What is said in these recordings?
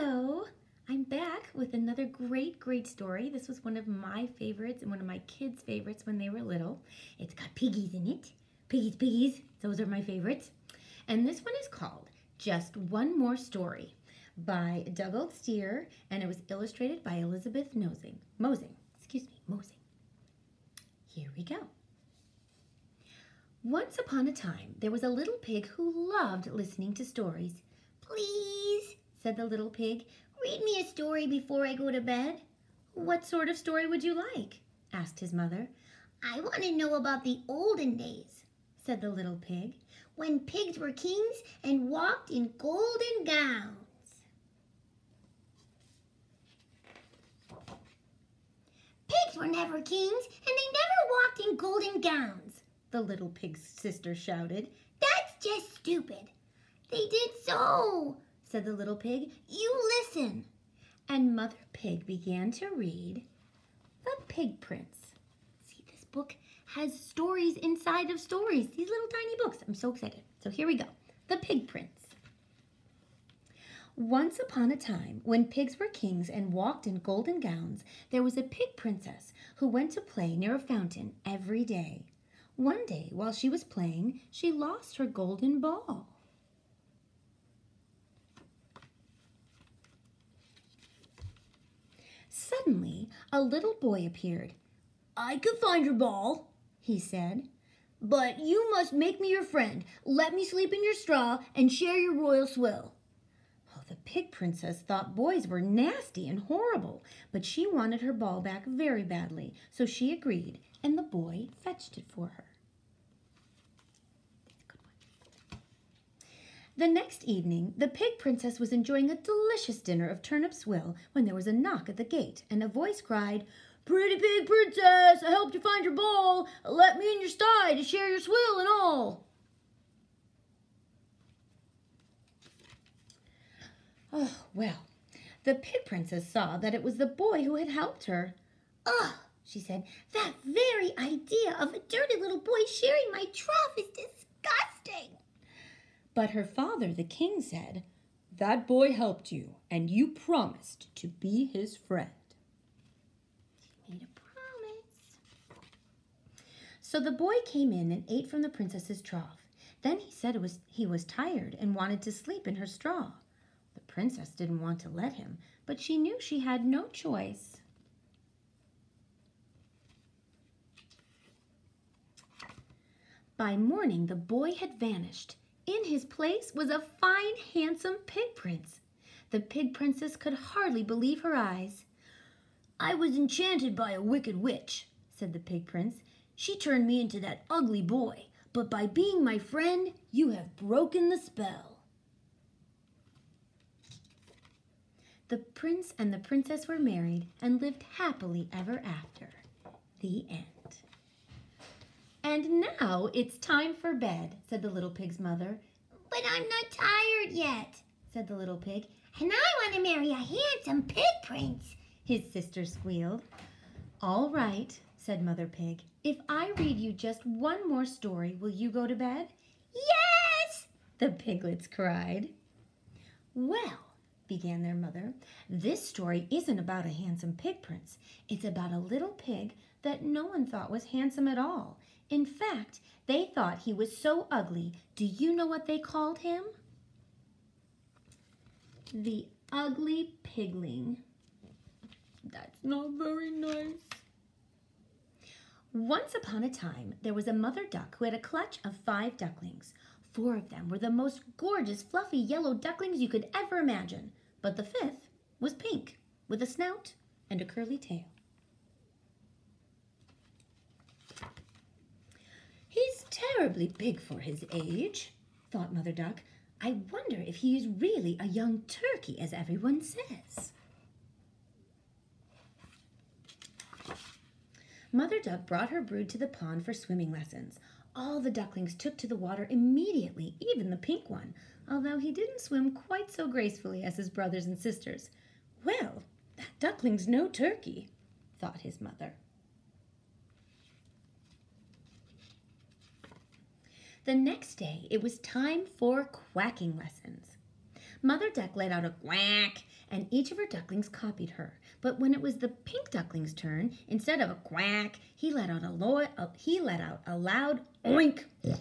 Hello, I'm back with another great story. This was one of my favorites and one of my kids' favorites when they were little. It's got piggies in it. Piggies, those are my favorites. And this one is called Just One More Story by Dugald, and it was illustrated by Elisabeth Moseng. Here we go. Once upon a time, there was a little pig who loved listening to stories. "Please," said the little pig, "read me a story before I go to bed." "What sort of story would you like?" asked his mother. "I want to know about the olden days," said the little pig, "when pigs were kings and walked in golden gowns." "Pigs were never kings and they never walked in golden gowns," the little pig's sister shouted. "That's just stupid." "They did so," said the little pig. "You listen." And Mother Pig began to read The Pig Prince. See, this book has stories inside of stories, these little tiny books. I'm so excited. So here we go. The Pig Prince. Once upon a time, when pigs were kings and walked in golden gowns, there was a pig princess who went to play near a fountain every day. One day, while she was playing, she lost her golden ball. Suddenly, a little boy appeared. "I can find your ball," he said, "but you must make me your friend. Let me sleep in your straw and share your royal swill." Oh, the pig princess thought boys were nasty and horrible, but she wanted her ball back very badly, so she agreed, and the boy fetched it for her. The next evening, the pig princess was enjoying a delicious dinner of turnip swill when there was a knock at the gate, and a voice cried, "Pretty pig princess, I helped you find your ball. Let me in your sty to share your swill and all." Oh, well, the pig princess saw that it was the boy who had helped her. "Ugh," she said, "that very idea of a dirty little boy sharing my trough is disgusting." But her father, the king, said, "That boy helped you, and you promised to be his friend." He made a promise. So the boy came in and ate from the princess's trough. Then he said he was tired and wanted to sleep in her straw. The princess didn't want to let him, but she knew she had no choice. By morning, the boy had vanished. In his place was a fine, handsome pig prince. The pig princess could hardly believe her eyes. "I was enchanted by a wicked witch," said the pig prince. "She turned me into that ugly boy, but by being my friend, you have broken the spell." The prince and the princess were married and lived happily ever after. The end. "And now it's time for bed," said the little pig's mother. "But I'm not tired yet," said the little pig. "And I want to marry a handsome pig prince," his sister squealed. "All right," said Mother Pig. "If I read you just one more story, will you go to bed?" "Yes!" the piglets cried. "Well," began their mother, "this story isn't about a handsome pig prince. It's about a little pig that no one thought was handsome at all. In fact, they thought he was so ugly. Do you know what they called him? The ugly pigling." That's not very nice. Once upon a time, there was a mother duck who had a clutch of 5 ducklings. 4 of them were the most gorgeous, fluffy yellow ducklings you could ever imagine, but the 5th was pink, with a snout and a curly tail. "He's terribly big for his age," thought Mother Duck. "I wonder if he is really a young turkey, as everyone says." Mother Duck brought her brood to the pond for swimming lessons. All the ducklings took to the water immediately, even the pink one, although he didn't swim quite so gracefully as his brothers and sisters. "Well, that duckling's no turkey," thought his mother. The next day, it was time for quacking lessons. Mother Duck let out a quack, and each of her ducklings copied her. But when it was the pink duckling's turn, instead of a quack, he let out a loud oink. "He's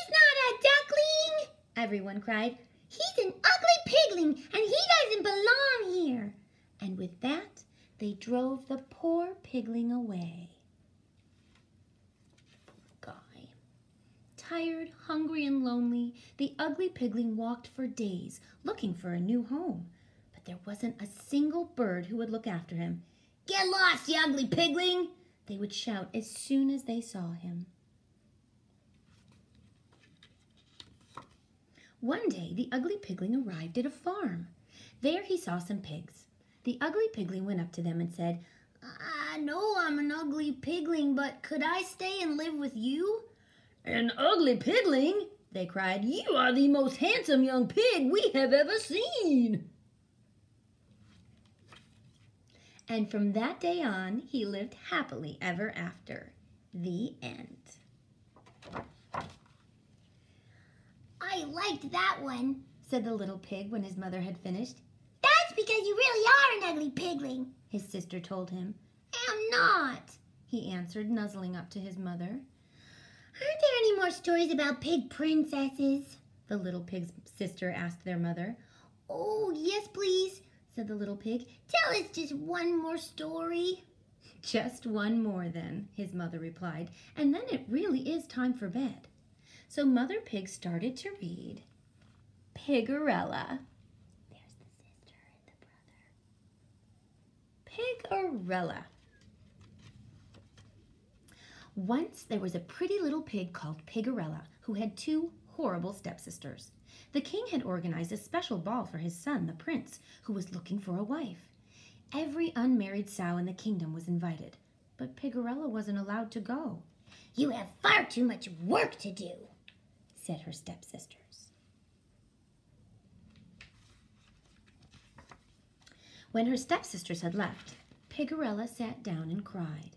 not a duckling!" everyone cried. "He's an ugly pigling, and he doesn't belong here." And with that, they drove the poor pigling away. Poor guy. Tired, hungry, and lonely, the ugly pigling walked for days, looking for a new home. But there wasn't a single bird who would look after him. "Get lost, you ugly pigling!" they would shout as soon as they saw him. One day, the ugly pigling arrived at a farm. There he saw some pigs. The ugly pigling went up to them and said, "I know I'm an ugly pigling, but could I stay and live with you?" "An ugly pigling?" they cried. "You are the most handsome young pig we have ever seen." And from that day on, he lived happily ever after. The end. "I liked that one," said the little pig when his mother had finished. "That's because you really are an ugly pigling," his sister told him. "I'm not," he answered, nuzzling up to his mother. "Aren't there any more stories about pig princesses?" the little pig's sister asked their mother. "Oh, yes, please," said the little pig. "Tell us just one more story." "Just one more, then," his mother replied, "and then it really is time for bed." So Mother Pig started to read Pigorella. There's the sister and the brother. Pigorella. Once there was a pretty little pig called Pigorella who had two horrible stepsisters. The king had organized a special ball for his son, the prince, who was looking for a wife. Every unmarried sow in the kingdom was invited, but Pigorella wasn't allowed to go. "You have far too much work to do," said her stepsisters. When her stepsisters had left, Pigorella sat down and cried.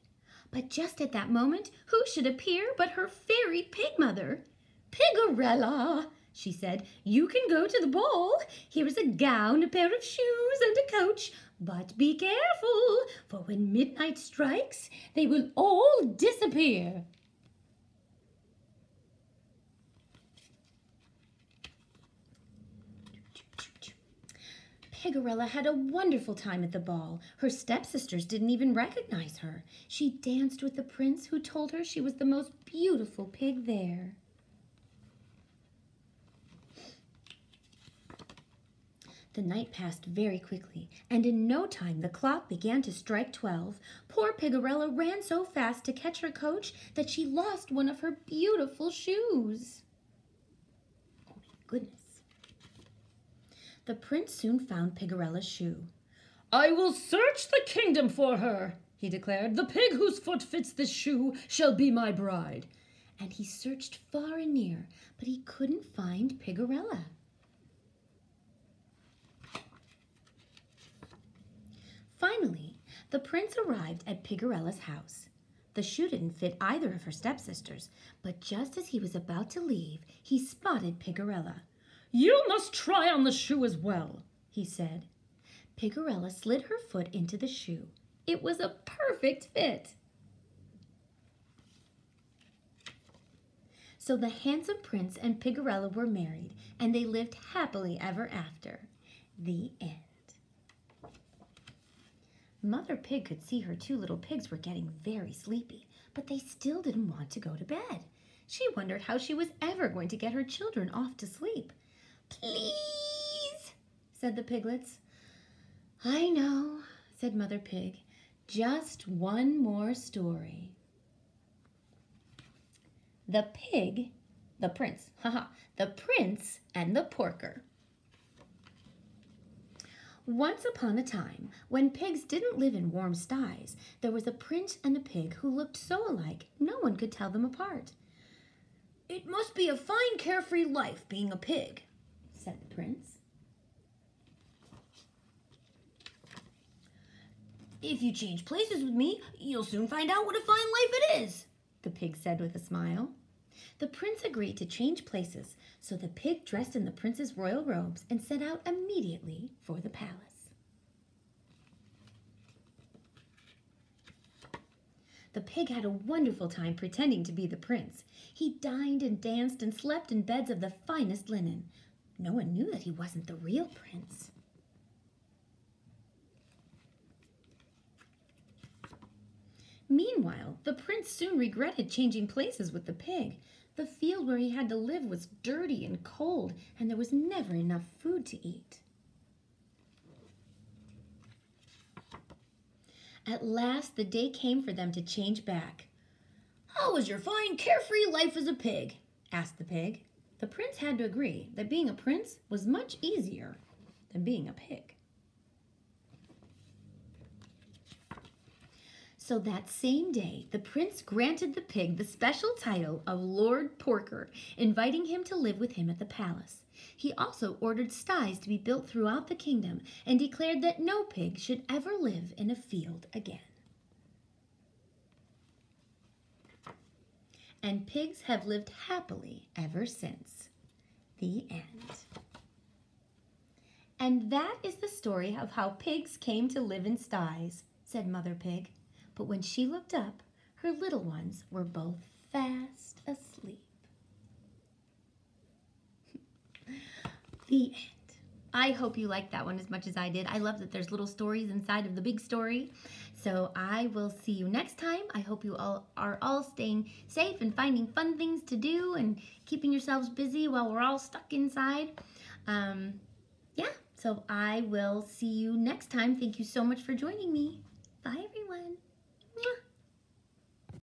But just at that moment, who should appear but her fairy pig mother? "Pigorella," she said, "you can go to the ball. Here is a gown, a pair of shoes, and a coach. But be careful, for when midnight strikes, they will all disappear." Pigorella had a wonderful time at the ball. Her stepsisters didn't even recognize her. She danced with the prince, who told her she was the most beautiful pig there. The night passed very quickly, and in no time the clock began to strike 12. Poor Pigorella ran so fast to catch her coach that she lost one of her beautiful shoes. Oh my goodness. The prince soon found Pigorella's shoe. "I will search the kingdom for her," he declared. "The pig whose foot fits this shoe shall be my bride." And he searched far and near, but he couldn't find Pigorella. Finally, the prince arrived at Pigorella's house. The shoe didn't fit either of her stepsisters, but just as he was about to leave, he spotted Pigorella. "You must try on the shoe as well," he said. Pigorella slid her foot into the shoe. It was a perfect fit. So the handsome prince and Pigorella were married, and they lived happily ever after. The end. Mother Pig could see her two little pigs were getting very sleepy, but they still didn't want to go to bed. She wondered how she was ever going to get her children off to sleep. "Please," said the piglets. "I know," said Mother Pig. "Just one more story." The prince, the prince and the porker. Once upon a time, when pigs didn't live in warm sties, there was a prince and a pig who looked so alike no one could tell them apart. "It must be a fine carefree life being a pig," said the prince. "If you change places with me, you'll soon find out what a fine life it is," the pig said with a smile. The prince agreed to change places, so the pig dressed in the prince's royal robes and set out immediately for the palace. The pig had a wonderful time pretending to be the prince. He dined and danced and slept in beds of the finest linen. No one knew that he wasn't the real prince. Meanwhile, the prince soon regretted changing places with the pig. The field where he had to live was dirty and cold, and there was never enough food to eat. At last, the day came for them to change back. "How was your fine, carefree life as a pig?" asked the pig. The prince had to agree that being a prince was much easier than being a pig. So that same day, the prince granted the pig the special title of Lord Porker, inviting him to live with him at the palace. He also ordered sties to be built throughout the kingdom and declared that no pig should ever live in a field again. And pigs have lived happily ever since. The end. "And that is the story of how pigs came to live in sties," said Mother Pig. But when she looked up, her little ones were both fast asleep. The end. I hope you liked that one as much as I did. I love that there's little stories inside of the big story. So I will see you next time. I hope you all are staying safe and finding fun things to do and keeping yourselves busy while we're all stuck inside. So I will see you next time. Thank you so much for joining me. Bye, everyone.